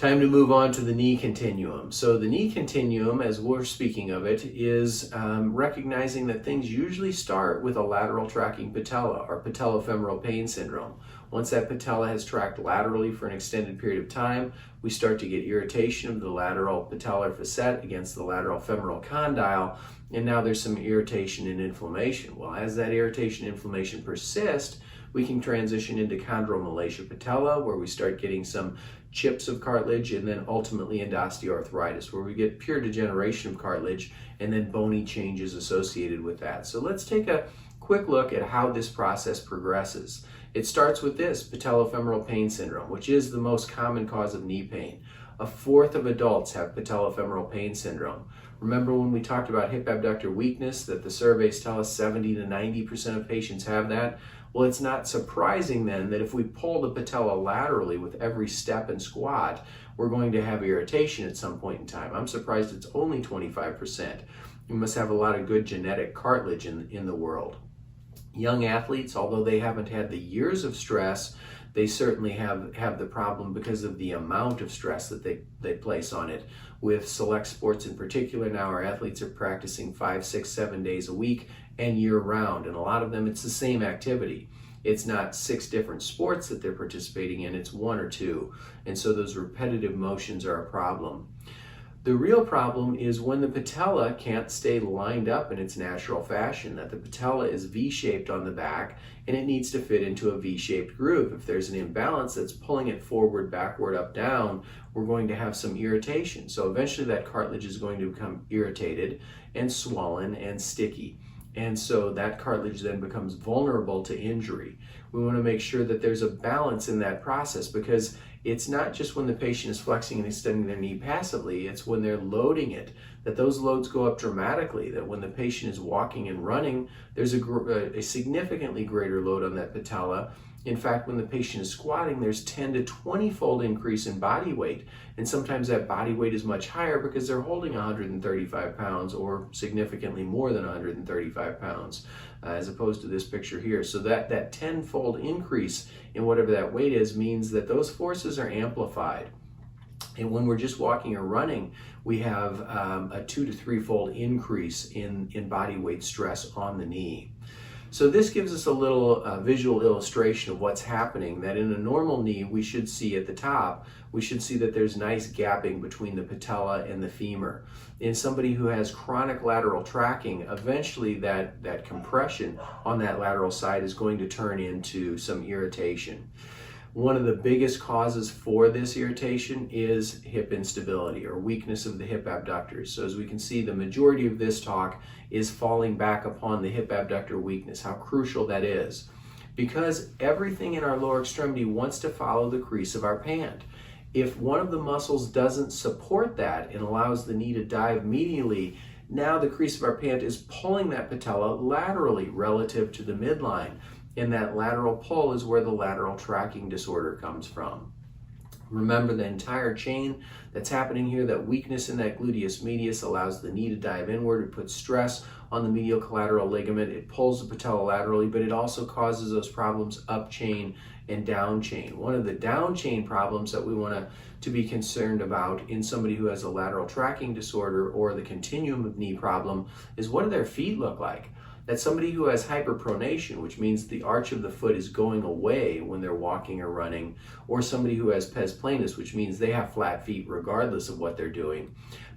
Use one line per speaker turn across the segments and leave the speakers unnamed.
Time to move on to the knee continuum. So the knee continuum, as we're speaking of it, is recognizing that things usually start with a lateral tracking patella or patellofemoral pain syndrome. Once that patella has tracked laterally for an extended period of time, we start to get irritation of the lateral patellar facet against the lateral femoral condyle, and now there's some irritation and inflammation. Well, as that irritation and inflammation persist, we can transition into chondromalacia patella, where we start getting some chips of cartilage, and then ultimately into osteoarthritis, where we get pure degeneration of cartilage and then bony changes associated with that. So let's take a quick look at how this process progresses. It starts with this, patellofemoral pain syndrome, which is the most common cause of knee pain. A fourth of adults have patellofemoral pain syndrome. Remember when we talked about hip abductor weakness, that the surveys tell us 70 to 90% of patients have that? Well, it's not surprising then that if we pull the patella laterally with every step and squat, we're going to have irritation at some point in time. I'm surprised it's only 25%. You must have a lot of good genetic cartilage in the world. Young athletes, although they haven't had the years of stress, they certainly have the problem because of the amount of stress that they place on it. With select sports in particular, now our athletes are practicing 5, 6, 7 days a week and year round, and a lot of them it's the same activity. It's not 6 different sports that they're participating in, it's 1 or 2, and so those repetitive motions are a problem. The real problem is when the patella can't stay lined up in its natural fashion, that the patella is V-shaped on the back and it needs to fit into a V-shaped groove. If there's an imbalance that's pulling it forward, backward, up, down, we're going to have some irritation. So eventually that cartilage is going to become irritated and swollen and sticky. And so that cartilage then becomes vulnerable to injury. We want to make sure that there's a balance in that process, because it's not just when the patient is flexing and extending their knee passively, it's when they're loading it, that those loads go up dramatically, that when the patient is walking and running, there's a significantly greater load on that patella. In fact, when the patient is squatting, there's 10 to 20-fold increase in body weight. And sometimes that body weight is much higher because they're holding 135 pounds or significantly more than 135 pounds, as opposed to this picture here. So that 10-fold increase in whatever that weight is means that those forces are amplified. And when we're just walking or running, we have a 2 to 3-fold increase in body weight stress on the knee. So this gives us a little visual illustration of what's happening, that in a normal knee, we should see at the top, we should see that there's nice gapping between the patella and the femur. In somebody who has chronic lateral tracking, eventually that compression on that lateral side is going to turn into some irritation. One of the biggest causes for this irritation is hip instability or weakness of the hip abductors. So as we can see, the majority of this talk is falling back upon the hip abductor weakness, how crucial that is. Because everything in our lower extremity wants to follow the crease of our pant. If one of the muscles doesn't support that and allows the knee to dive medially, now the crease of our pant is pulling that patella laterally relative to the midline. And that lateral pull is where the lateral tracking disorder comes from. Remember the entire chain that's happening here, that weakness in that gluteus medius allows the knee to dive inward. It puts stress on the medial collateral ligament. It pulls the patella laterally, but it also causes those problems up chain and down chain. One of the down chain problems that we want to be concerned about in somebody who has a lateral tracking disorder or the continuum of knee problem is, what do their feet look like? That somebody who has hyperpronation, which means the arch of the foot is going away when they're walking or running, or somebody who has Pes Planus, which means they have flat feet regardless of what they're doing.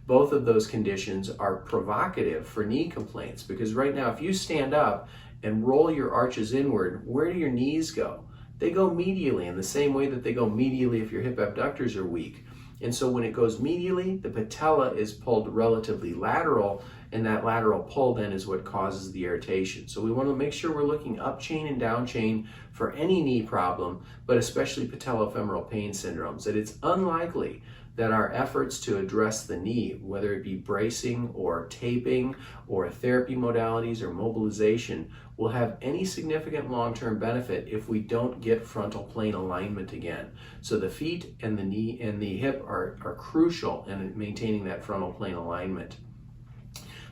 Both of those conditions are provocative for knee complaints, because right now if you stand up and roll your arches inward, where do your knees go? They go medially in the same way that they go medially if your hip abductors are weak. And so when it goes medially, the patella is pulled relatively lateral, and that lateral pull then is what causes the irritation. So we want to make sure we're looking up chain and down chain for any knee problem, but especially patellofemoral pain syndromes, that it's unlikely that our efforts to address the knee, whether it be bracing or taping or therapy modalities or mobilization, will have any significant long-term benefit if we don't get frontal plane alignment again. So the feet and the knee and the hip are crucial in maintaining that frontal plane alignment.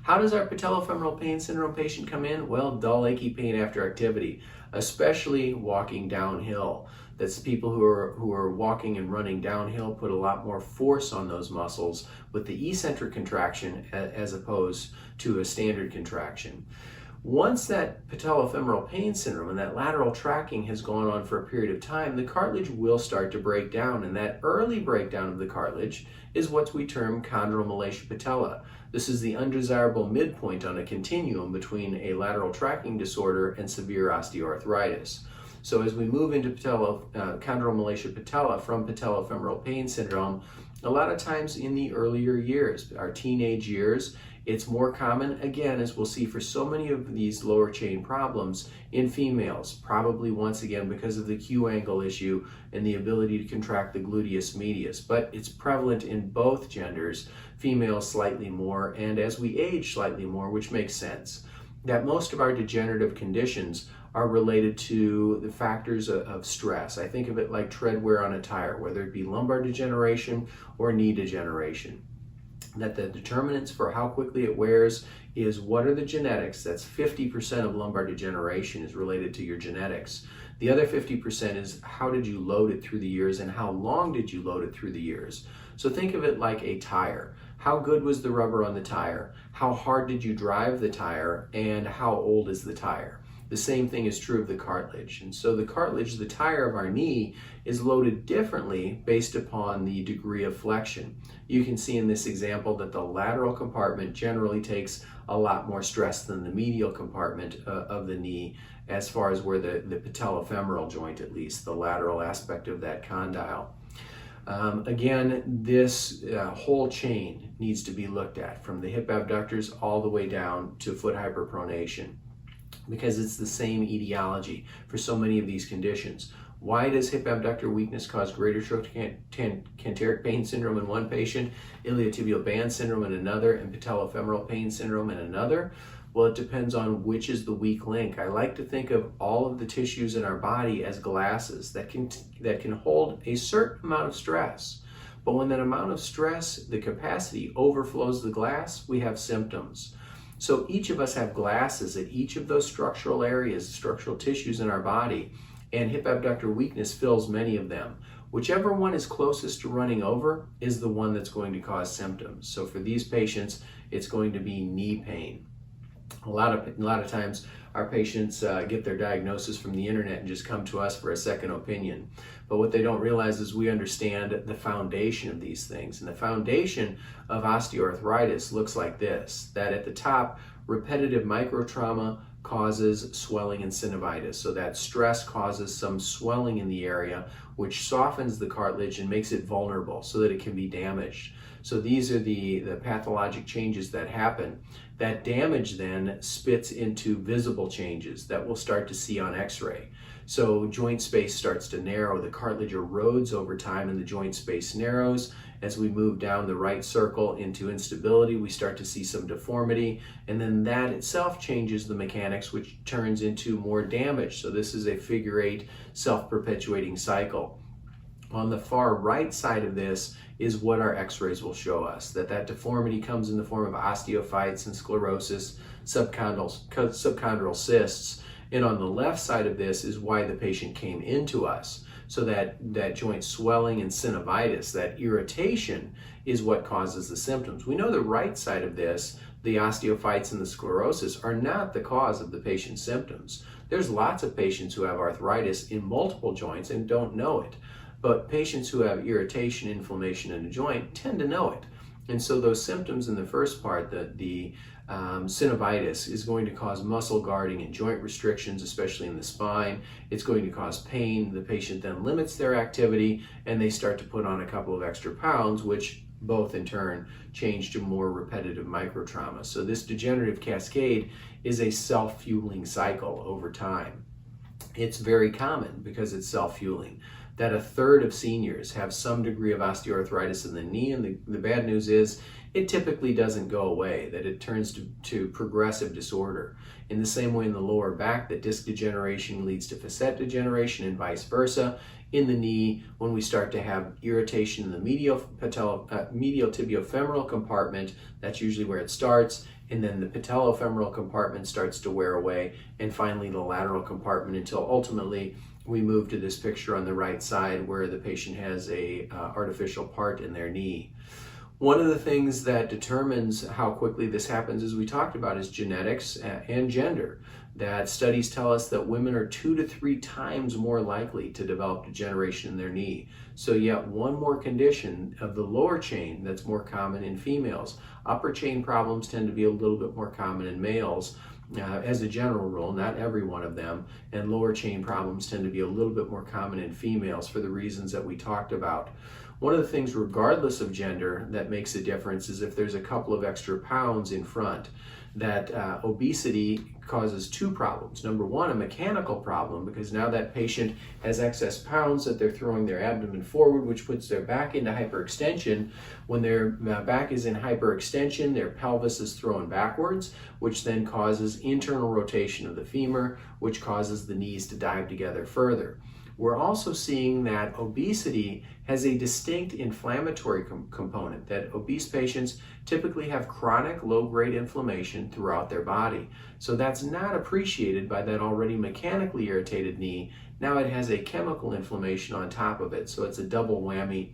How does our patellofemoral pain syndrome patient come in? Well, dull, achy pain after activity, especially walking downhill. That's people who are walking and running downhill put a lot more force on those muscles with the eccentric contraction as opposed to a standard contraction. Once that patellofemoral pain syndrome and that lateral tracking has gone on for a period of time, the cartilage will start to break down, and that early breakdown of the cartilage is what we term chondromalacia patella. This is the undesirable midpoint on a continuum between a lateral tracking disorder and severe osteoarthritis. So as we move into chondromalacia patella from patellofemoral pain syndrome, a lot of times in the earlier years, our teenage years, it's more common, again, as we'll see for so many of these lower chain problems in females, probably once again because of the Q angle issue and the ability to contract the gluteus medius. But it's prevalent in both genders, females slightly more, and as we age slightly more, which makes sense. That most of our degenerative conditions are related to the factors of stress. I think of it like tread wear on a tire, whether it be lumbar degeneration or knee degeneration. That the determinants for how quickly it wears is what are the genetics. That's 50% of lumbar degeneration is related to your genetics. The other 50% is how did you load it through the years and how long did you load it through the years. So think of it like a tire. How good was the rubber on the tire? How hard did you drive the tire? And how old is the tire? The same thing is true of the cartilage. And so the cartilage, the tire of our knee, is loaded differently based upon the degree of flexion. You can see in this example that the lateral compartment generally takes a lot more stress than the medial compartment of the knee, as far as where the patellofemoral joint, at least, the lateral aspect of that condyle. Again, this whole chain needs to be looked at, from the hip abductors all the way down to foot hyperpronation, because it's the same etiology for so many of these conditions. Why does hip abductor weakness cause greater trochanteric pain syndrome in one patient, iliotibial band syndrome in another, and patellofemoral pain syndrome in another? Well, it depends on which is the weak link. I like to think of all of the tissues in our body as glasses that can hold a certain amount of stress. But when that amount of stress, the capacity, overflows the glass, we have symptoms. So each of us have glasses at each of those structural areas, structural tissues in our body, and hip abductor weakness fills many of them. Whichever one is closest to running over is the one that's going to cause symptoms. So for these patients, it's going to be knee pain. A lot of times our patients get their diagnosis from the internet and just come to us for a second opinion. But what they don't realize is we understand the foundation of these things. And the foundation of osteoarthritis looks like this, that at the top, repetitive microtrauma causes swelling and synovitis. So that stress causes some swelling in the area, which softens the cartilage and makes it vulnerable so that it can be damaged. So these are the pathologic changes that happen. That damage then spits into visible changes that we'll start to see on x-ray. So joint space starts to narrow, the cartilage erodes over time and the joint space narrows. As we move down the right circle into instability, we start to see some deformity, and then that itself changes the mechanics, which turns into more damage. So this is a figure 8 self-perpetuating cycle. On the far right side of this is what our x-rays will show us, that deformity comes in the form of osteophytes and sclerosis, subchondral cysts. And on the left side of this is why the patient came into us. So that joint swelling and synovitis, that irritation, is what causes the symptoms. We know the right side of this, the osteophytes and the sclerosis, are not the cause of the patient's symptoms. There's lots of patients who have arthritis in multiple joints and don't know it. But patients who have irritation, inflammation in a joint tend to know it. And so those symptoms in the first part, the synovitis, is going to cause muscle guarding and joint restrictions, especially in the spine. It's going to cause pain. The patient then limits their activity and they start to put on a couple of extra pounds, which both in turn change to more repetitive microtrauma. So this degenerative cascade is a self-fueling cycle over time. It's very common because it's self-fueling. That a third of seniors have some degree of osteoarthritis in the knee, and the bad news is it typically doesn't go away, that it turns to progressive disorder. In the same way in the lower back, that disc degeneration leads to facet degeneration and vice versa. In the knee, when we start to have irritation in the medial tibiofemoral compartment, that's usually where it starts, and then the patellofemoral compartment starts to wear away, and finally the lateral compartment, until ultimately we move to this picture on the right side where the patient has a artificial part in their knee. One of the things that determines how quickly this happens, as we talked about, is genetics and gender. That studies tell us that women are 2 to 3 times more likely to develop degeneration in their knee. So yet one more condition of the lower chain that's more common in females. Upper chain problems tend to be a little bit more common in males. As a general rule, not every one of them, and lower chain problems tend to be a little bit more common in females for the reasons that we talked about. One of the things, regardless of gender, that makes a difference is if there's a couple of extra pounds in front. That obesity causes 2 problems. Number one, a mechanical problem, because now that patient has excess pounds that they're throwing their abdomen forward, which puts their back into hyperextension. When their back is in hyperextension, their pelvis is thrown backwards, which then causes internal rotation of the femur, which causes the knees to dive together further. We're also seeing that obesity has a distinct inflammatory component, that obese patients typically have chronic low-grade inflammation throughout their body. So that's not appreciated by that already mechanically irritated knee. Now it has a chemical inflammation on top of it, so it's a double whammy.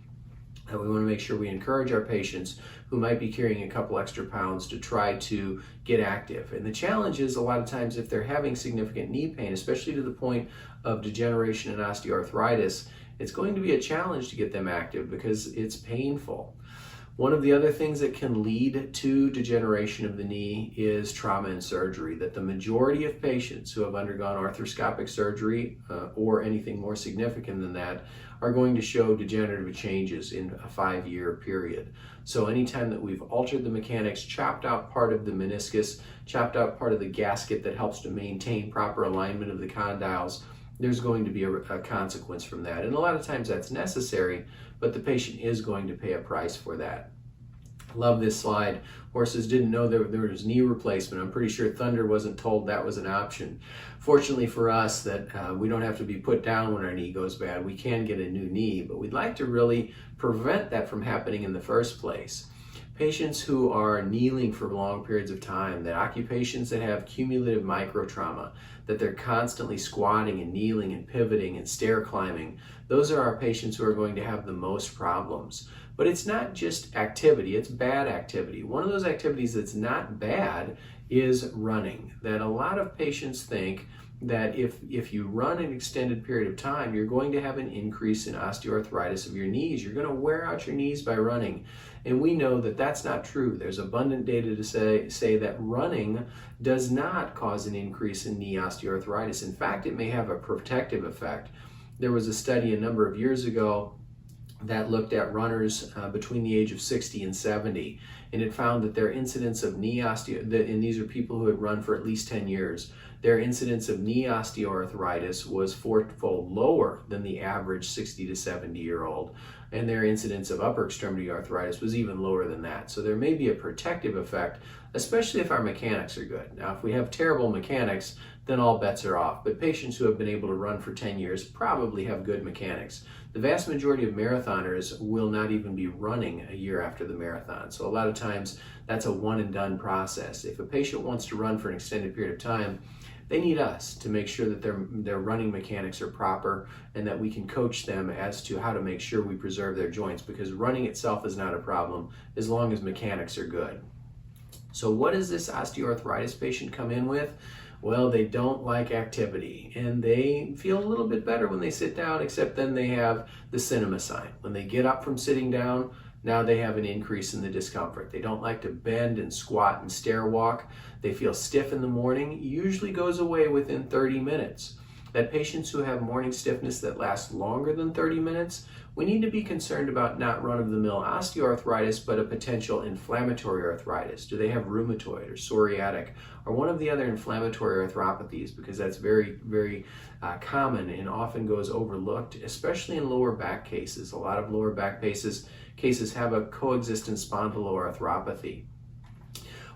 And we want to make sure we encourage our patients who might be carrying a couple extra pounds to try to get active. And the challenge is a lot of times if they're having significant knee pain, especially to the point of degeneration and osteoarthritis, it's going to be a challenge to get them active because it's painful. One of the other things that can lead to degeneration of the knee is trauma and surgery, that the majority of patients who have undergone arthroscopic surgery or anything more significant than that are going to show degenerative changes in a 5-year period. So anytime that we've altered the mechanics, chopped out part of the meniscus, chopped out part of the gasket that helps to maintain proper alignment of the condyles, there's going to be a consequence from that. And a lot of times that's necessary, but the patient is going to pay a price for that. Love this slide. Horses didn't know there was knee replacement. I'm pretty sure Thunder wasn't told that was an option. Fortunately for us, that we don't have to be put down when our knee goes bad. We can get a new knee, but we'd like to really prevent that from happening in the first place. Patients who are kneeling for long periods of time, that occupations that have cumulative microtrauma, that they're constantly squatting and kneeling and pivoting and stair climbing, those are our patients who are going to have the most problems. But it's not just activity, it's bad activity. One of those activities that's not bad is running. That a lot of patients think that if you run an extended period of time, you're going to have an increase in osteoarthritis of your knees. You're going to wear out your knees by running. And we know that that's not true. There's abundant data to say that running does not cause an increase in knee osteoarthritis. In fact, it may have a protective effect. There was a study a number of years ago that looked at runners between the age of 60 and 70, and it found that their incidence of knee and these are people who had run for at least 10 years, their incidence of knee osteoarthritis was 4-fold lower than the average 60 to 70 year old, and their incidence of upper extremity arthritis was even lower than that. So there may be a protective effect, especially if our mechanics are good. Now, if we have terrible mechanics, then all bets are off. But patients who have been able to run for 10 years probably have good mechanics. The vast majority of marathoners will not even be running a year after the marathon. So a lot of times that's a one and done process. If a patient wants to run for an extended period of time, they need us to make sure that their running mechanics are proper and that we can coach them as to how to make sure we preserve their joints, because running itself is not a problem as long as mechanics are good. So what does this osteoarthritis patient come in with? Well, they don't like activity, and they feel a little bit better when they sit down, except then they have the cinema sign. When they get up from sitting down, now they have an increase in the discomfort. They don't like to bend and squat and stair walk. They feel stiff in the morning. Usually goes away within 30 minutes. That patients who have morning stiffness that lasts longer than 30 minutes, we need to be concerned about not run-of-the-mill osteoarthritis, but a potential inflammatory arthritis. Do they have rheumatoid or psoriatic or one of the other inflammatory arthropathies? Because that's very, very common and often goes overlooked, especially in lower back cases. A lot of lower back cases have a coexistent spondyloarthropathy.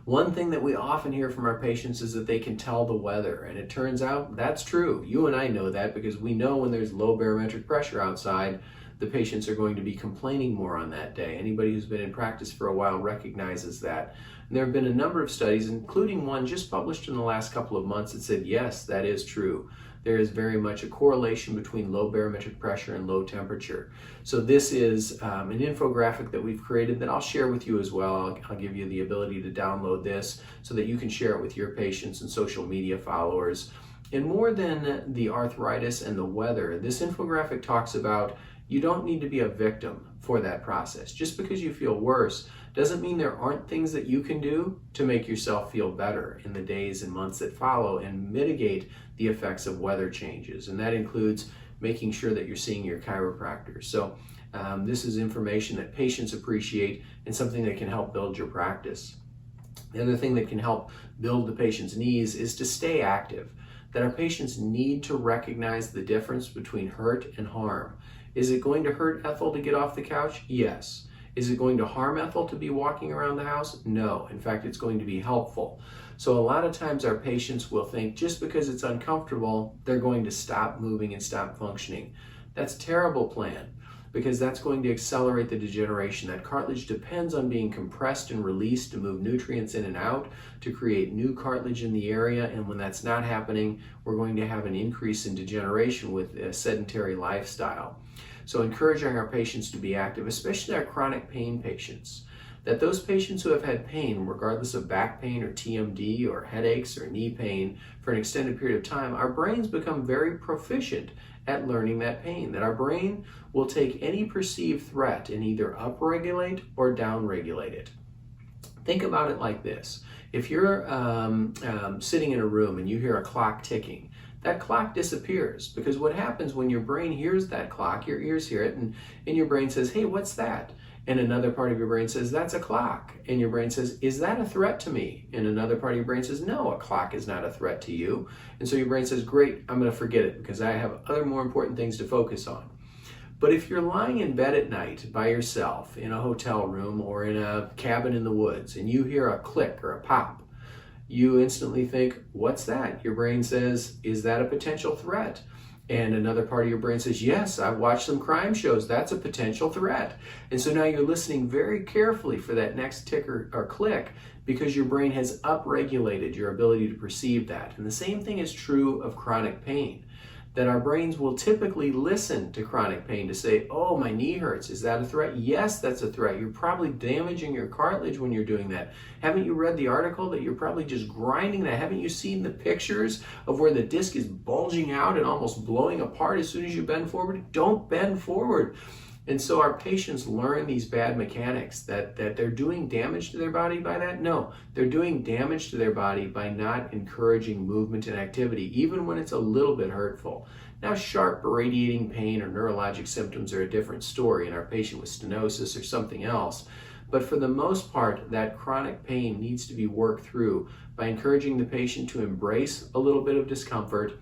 One thing that we often hear from our patients is that they can tell the weather, and it turns out that's true. You and I know that because we know when there's low barometric pressure outside, the patients are going to be complaining more on that day. Anybody who's been in practice for a while recognizes that. And there have been a number of studies, including one just published in the last couple of months, that said, yes, that is true. there is very much a correlation between low barometric pressure and low temperature. So this is an infographic that we've created that I'll share with you as well. I'll give you the ability to download this so that you can share it with your patients and social media followers. And more than the arthritis and the weather, this infographic talks about you don't need to be a victim for that process. Just because you feel worse doesn't mean there aren't things that you can do to make yourself feel better in the days and months that follow and mitigate the effects of weather changes. And that includes making sure that you're seeing your chiropractor. So this is information that patients appreciate and something that can help build your practice. The other thing that can help build the patient's knees is to stay active. That our patients need to recognize the difference between hurt and harm. Is it going to hurt Ethel to get off the couch? Yes. Is it going to harm Ethel to be walking around the house? No. In fact, it's going to be helpful. So a lot of times our patients will think just because it's uncomfortable, they're going to stop moving and stop functioning. That's a terrible plan, because that's going to accelerate the degeneration. That cartilage depends on being compressed and released to move nutrients in and out to create new cartilage in the area, and when that's not happening, we're going to have an increase in degeneration with a sedentary lifestyle. So encouraging our patients to be active, especially our chronic pain patients, that those patients who have had pain, regardless of back pain or TMD or headaches or knee pain for an extended period of time, our brains become very proficient at learning that pain, that our brain will take any perceived threat and either upregulate or downregulate it. Think about it like this. If you're sitting in a room and you hear a clock ticking, that clock disappears, because what happens when your brain hears that clock, your ears hear it, and your brain says, hey, what's that? And another part of your brain says, that's a clock. And your brain says, is that a threat to me? And another part of your brain says, no, a clock is not a threat to you. And so your brain says, great, I'm going to forget it because I have other more important things to focus on. But if you're lying in bed at night by yourself in a hotel room or in a cabin in the woods and you hear a click or a pop, you instantly think, what's that? Your brain says, is that a potential threat? And another part of your brain says, yes, I've watched some crime shows. That's a potential threat. And so now you're listening very carefully for that next tick or click, because your brain has upregulated your ability to perceive that. And the same thing is true of chronic pain, that our brains will typically listen to chronic pain to say, oh, my knee hurts. Is that a threat? Yes, that's a threat. You're probably damaging your cartilage when you're doing that. Haven't you read the article that you're probably just grinding that? Haven't you seen the pictures of where the disc is bulging out and almost blowing apart as soon as you bend forward? Don't bend forward. And so our patients learn these bad mechanics, that they're doing damage to their body by that? No, they're doing damage to their body by not encouraging movement and activity, even when it's a little bit hurtful. Now, sharp radiating pain or neurologic symptoms are a different story in our patient with stenosis or something else. But for the most part, that chronic pain needs to be worked through by encouraging the patient to embrace a little bit of discomfort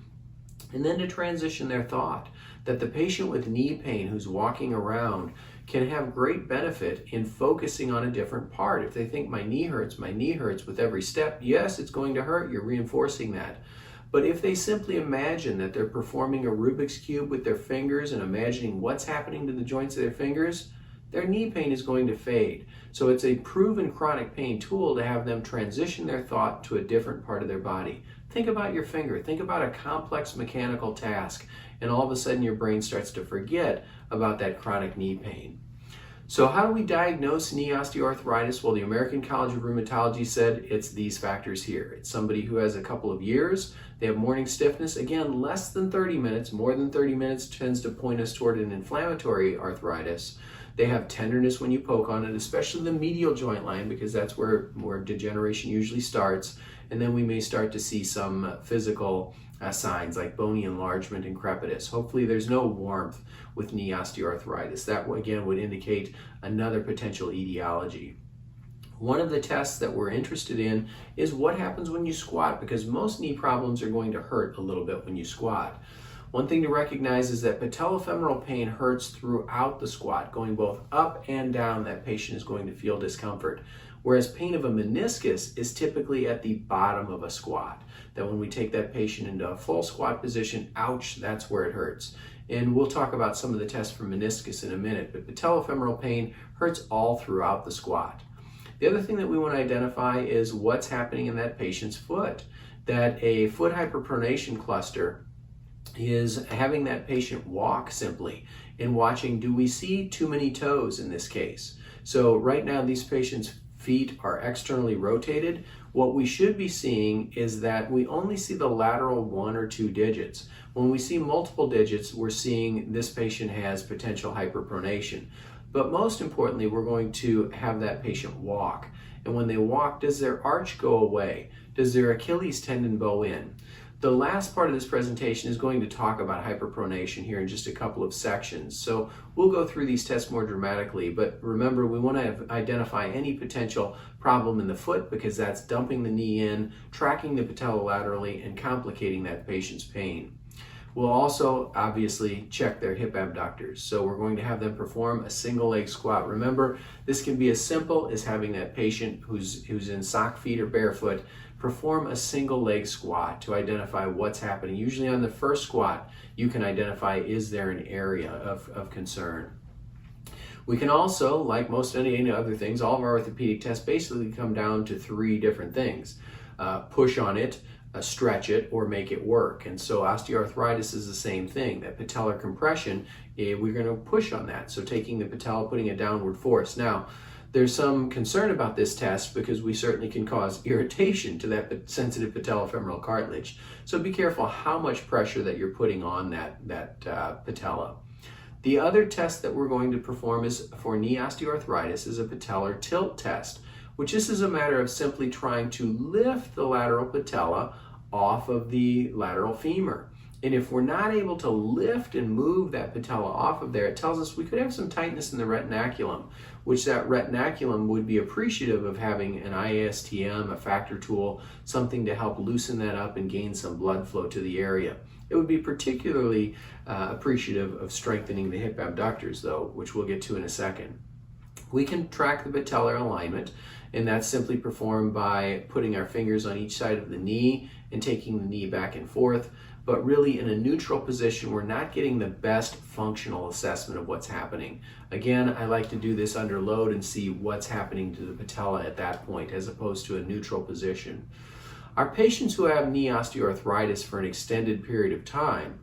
and then to transition their thought. That the patient with knee pain who's walking around can have great benefit in focusing on a different part. If they think my knee hurts with every step, yes, it's going to hurt. You're reinforcing that. But if they simply imagine that they're performing a Rubik's Cube with their fingers and imagining what's happening to the joints of their fingers, their knee pain is going to fade. So it's a proven chronic pain tool to have them transition their thought to a different part of their body. Think about your finger. Think about a complex mechanical task, and all of a sudden your brain starts to forget about that chronic knee pain. So how do we diagnose knee osteoarthritis? Well, the American College of Rheumatology said it's these factors here. It's somebody who has a couple of years, they have morning stiffness, again, less than 30 minutes. More than 30 minutes tends to point us toward an inflammatory arthritis. They have tenderness when you poke on it, especially the medial joint line, because that's where degeneration usually starts. And then we may start to see some physical signs like bony enlargement and crepitus. Hopefully there's no warmth with knee osteoarthritis. That again would indicate another potential etiology. One of the tests that we're interested in is what happens when you squat, because most knee problems are going to hurt a little bit when you squat. One thing to recognize is that patellofemoral pain hurts throughout the squat, going both up and down. That patient is going to feel discomfort. Whereas pain of a meniscus is typically at the bottom of a squat. That when we take that patient into a full squat position, ouch, that's where it hurts. And we'll talk about some of the tests for meniscus in a minute, but patellofemoral pain hurts all throughout the squat. The other thing that we want to identify is what's happening in that patient's foot. That a foot hyperpronation cluster is having that patient walk simply and watching, do we see too many toes in this case? So right now these patients' feet are externally rotated. What we should be seeing is that we only see the lateral 1 or 2 digits. When we see multiple digits, we're seeing this patient has potential hyperpronation. But most importantly, we're going to have that patient walk. And when they walk, does their arch go away? Does their Achilles tendon bow in? The last part of this presentation is going to talk about hyperpronation here in just a couple of sections. So we'll go through these tests more dramatically, but remember, we want to identify any potential problem in the foot because that's dumping the knee in, tracking the patella laterally, and complicating that patient's pain. We'll also obviously check their hip abductors. So we're going to have them perform a single leg squat. Remember, this can be as simple as having that patient who's in sock feet or barefoot perform a single leg squat to identify what's happening. Usually on the first squat, you can identify, is there an area of concern? We can also, like most any other things, all of our orthopedic tests basically come down to 3 different things. Push on it, stretch it, or make it work. And so osteoarthritis is the same thing. That patellar compression, we're going to push on that. So taking the patella, putting a downward force. Now, there's some concern about this test because we certainly can cause irritation to that sensitive patellofemoral cartilage. So be careful how much pressure that you're putting on that patella. The other test that we're going to perform is for knee osteoarthritis is a patellar tilt test, which this is a matter of simply trying to lift the lateral patella off of the lateral femur. And if we're not able to lift and move that patella off of there, it tells us we could have some tightness in the retinaculum, which that retinaculum would be appreciative of having an IASTM, a factor tool, something to help loosen that up and gain some blood flow to the area. It would be particularly appreciative of strengthening the hip abductors, though, which we'll get to in a second. We can track the patellar alignment, and that's simply performed by putting our fingers on each side of the knee and taking the knee back and forth. But really in a neutral position, we're not getting the best functional assessment of what's happening. Again, I like to do this under load and see what's happening to the patella at that point as opposed to a neutral position. Our patients who have knee osteoarthritis for an extended period of time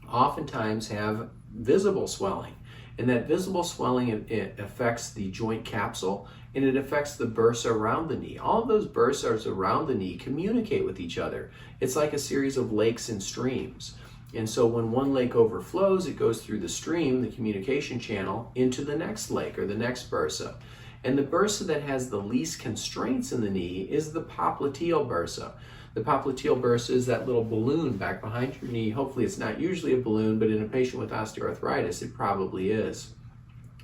oftentimes have visible swelling. And that visible swelling, it affects the joint capsule and it affects the bursa around the knee. All of those bursas around the knee communicate with each other. It's like a series of lakes and streams. And so when one lake overflows, it goes through the stream, the communication channel, into the next lake or the next bursa. And the bursa that has the least constraints in the knee is the popliteal bursa. The popliteal bursa is that little balloon back behind your knee. Hopefully it's not usually a balloon, but in a patient with osteoarthritis, it probably is.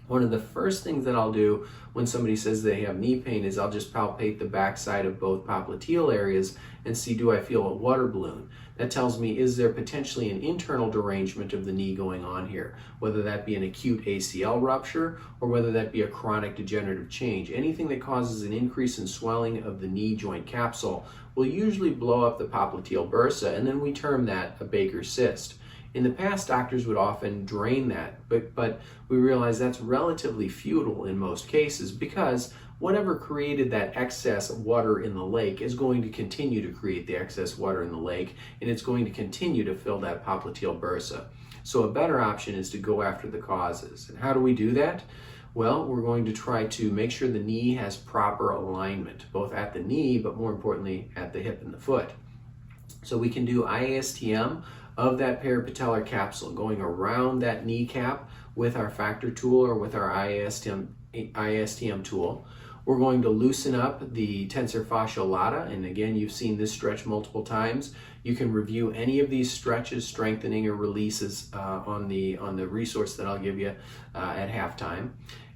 One of the first things that I'll do when somebody says they have knee pain is I'll just palpate the backside of both popliteal areas and see, do I feel a water balloon? That tells me, is there potentially an internal derangement of the knee going on here? Whether that be an acute ACL rupture or whether that be a chronic degenerative change. Anything that causes an increase in swelling of the knee joint capsule will usually blow up the popliteal bursa, and then we term that a Baker's cyst. In the past, doctors would often drain that, but we realize that's relatively futile in most cases because whatever created that excess water in the lake is going to continue to create the excess water in the lake, and it's going to continue to fill that popliteal bursa. So a better option is to go after the causes. And how do we do that? Well, we're going to try to make sure the knee has proper alignment, both at the knee, but more importantly, at the hip and the foot. So we can do IASTM of that peripatellar capsule, going around that kneecap with our factor tool or with our IASTM tool. We're going to loosen up the tensor fasciae lata, and again, you've seen this stretch multiple times. You can review any of these stretches, strengthening or releases on the resource that I'll give you at halftime.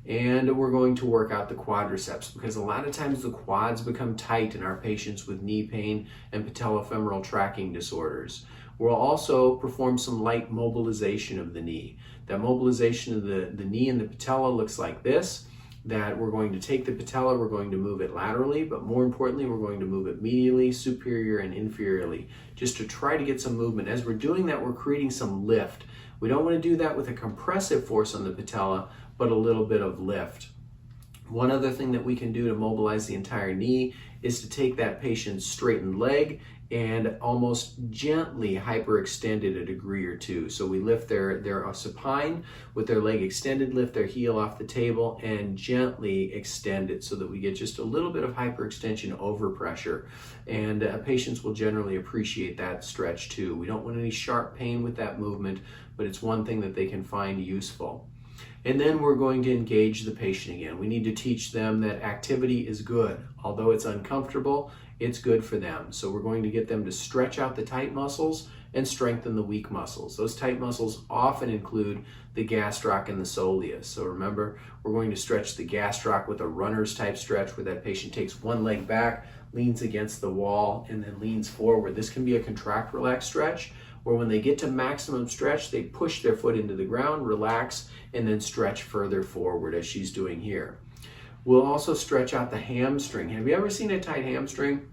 And we're going to work out the quadriceps because a lot of times the quads become tight in our patients with knee pain and patellofemoral tracking disorders. We'll also perform some light mobilization of the knee. That mobilization of the knee and the patella looks like this, that we're going to take the patella, we're going to move it laterally, but more importantly, we're going to move it medially, superior, and inferiorly, just to try to get some movement. As we're doing that, we're creating some lift. We don't want to do that with a compressive force on the patella, but a little bit of lift. One other thing that we can do to mobilize the entire knee is to take that patient's straightened leg and almost gently hyperextend it a degree or two. So we lift their supine with their leg extended, lift their heel off the table, and gently extend it so that we get just a little bit of hyperextension over pressure. And patients will generally appreciate that stretch too. We don't want any sharp pain with that movement, but it's one thing that they can find useful. And then we're going to engage the patient again. We need to teach them that activity is good. Although it's uncomfortable, it's good for them. So we're going to get them to stretch out the tight muscles and strengthen the weak muscles. Those tight muscles often include the gastroc and the soleus. So remember, we're going to stretch the gastroc with a runner's type stretch where that patient takes one leg back, leans against the wall, and then leans forward. This can be a contract, relax stretch, where when they get to maximum stretch, they push their foot into the ground, relax, and then stretch further forward as she's doing here. We'll also stretch out the hamstring. Have you ever seen a tight hamstring?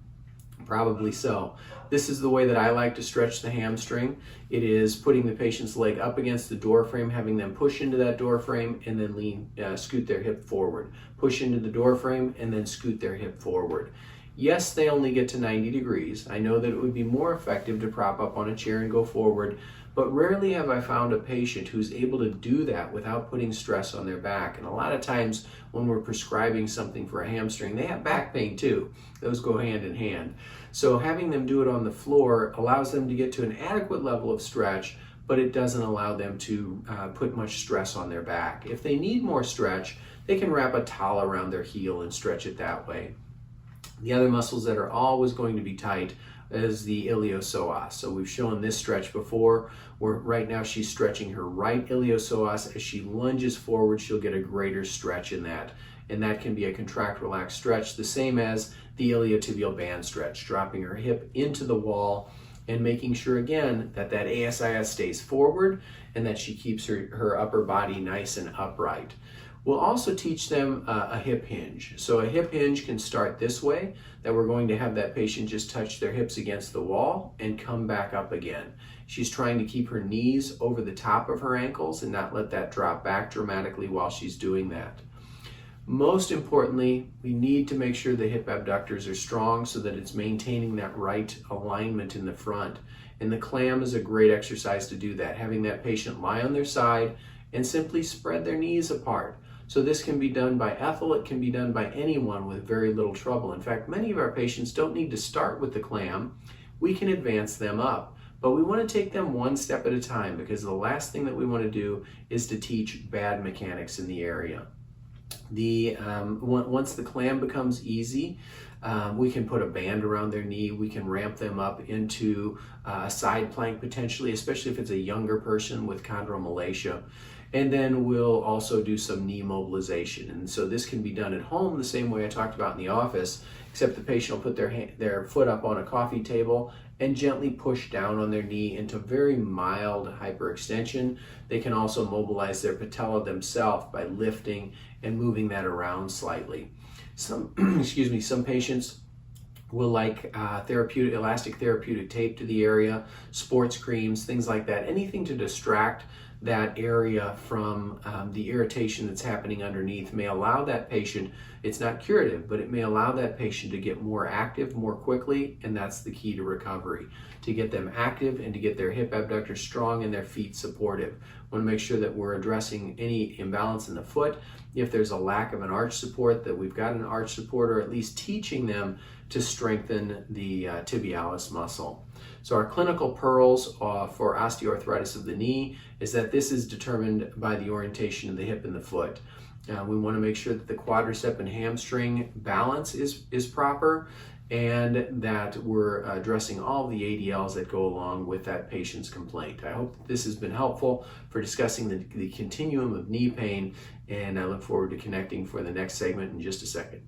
Probably so. This is the way that I like to stretch the hamstring. It is putting the patient's leg up against the door frame, having them push into that door frame, and then scoot their hip forward. Push into the door frame, and then scoot their hip forward. Yes, they only get to 90 degrees. I know that it would be more effective to prop up on a chair and go forward, but rarely have I found a patient who's able to do that without putting stress on their back. And a lot of times when we're prescribing something for a hamstring, they have back pain too. Those go hand in hand. So having them do it on the floor allows them to get to an adequate level of stretch, but it doesn't allow them to put much stress on their back. If they need more stretch, they can wrap a towel around their heel and stretch it that way. The other muscles that are always going to be tight is the iliopsoas. So we've shown this stretch before, where right now she's stretching her right iliopsoas. As she lunges forward, she'll get a greater stretch in that. And that can be a contract, relax stretch, the same as the iliotibial band stretch, dropping her hip into the wall and making sure again that that ASIS stays forward and that she keeps her upper body nice and upright. We'll also teach them a hip hinge. So a hip hinge can start this way, that we're going to have that patient just touch their hips against the wall and come back up again. She's trying to keep her knees over the top of her ankles and not let that drop back dramatically while she's doing that. Most importantly, we need to make sure the hip abductors are strong so that it's maintaining that right alignment in the front. And the clam is a great exercise to do that, having that patient lie on their side and simply spread their knees apart. So this can be done by Ethel, it can be done by anyone with very little trouble. In fact, many of our patients don't need to start with the clam. We can advance them up, but we want to take them one step at a time because the last thing that we want to do is to teach bad mechanics in the area. Once the clam becomes easy, we can put a band around their knee. We can ramp them up into a side plank potentially, especially if it's a younger person with chondromalacia. And then we'll also do some knee mobilization. And so this can be done at home the same way I talked about in the office, except the patient will put their foot up on a coffee table and gently push down on their knee into very mild hyperextension. They can also mobilize their patella themselves by lifting and moving that around slightly. Some patients will like elastic therapeutic tape to the area, sports creams, things like that, anything to distract that area from the irritation that's happening underneath may allow that patient, it's not curative, but it may allow that patient to get more active more quickly, and that's the key to recovery, to get them active and to get their hip abductors strong and their feet supportive. We want to make sure that we're addressing any imbalance in the foot. If there's a lack of an arch support, that we've got an arch support, or at least teaching them to strengthen the tibialis muscle. So our clinical pearls for osteoarthritis of the knee is that this is determined by the orientation of the hip and the foot. We want to make sure that the quadriceps and hamstring balance is proper, and that we're addressing all the ADLs that go along with that patient's complaint. I hope that this has been helpful for discussing the continuum of knee pain, and I look forward to connecting for the next segment in just a second.